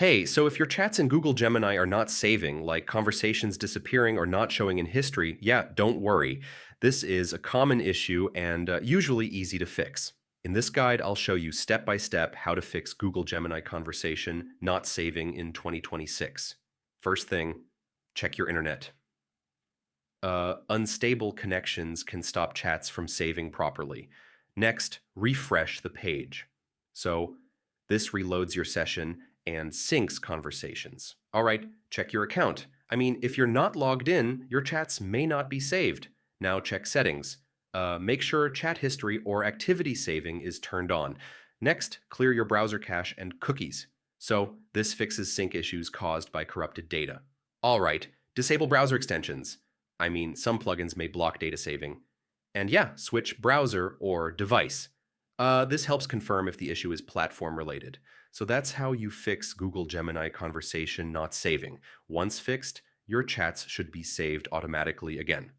Hey, so if your chats in Google Gemini are not saving, like conversations disappearing or not showing in history, yeah, don't worry. This is a common issue and usually easy to fix. In this guide, I'll show you step by step how to fix Google Gemini conversation not saving in 2026. First thing, check your internet. Unstable connections can stop chats from saving properly. Next, refresh the page. So this reloads your session and syncs conversations. All right, check your account. I mean, if you're not logged in, your chats may not be saved. Now check settings. Make sure chat history or activity saving is turned on. Next, clear your browser cache and cookies. So this fixes sync issues caused by corrupted data. All right, disable browser extensions. I mean, some plugins may block data saving. And yeah, switch browser or device. This helps confirm if the issue is platform related. So that's how you fix Google Gemini conversation not saving. Once fixed, your chats should be saved automatically again.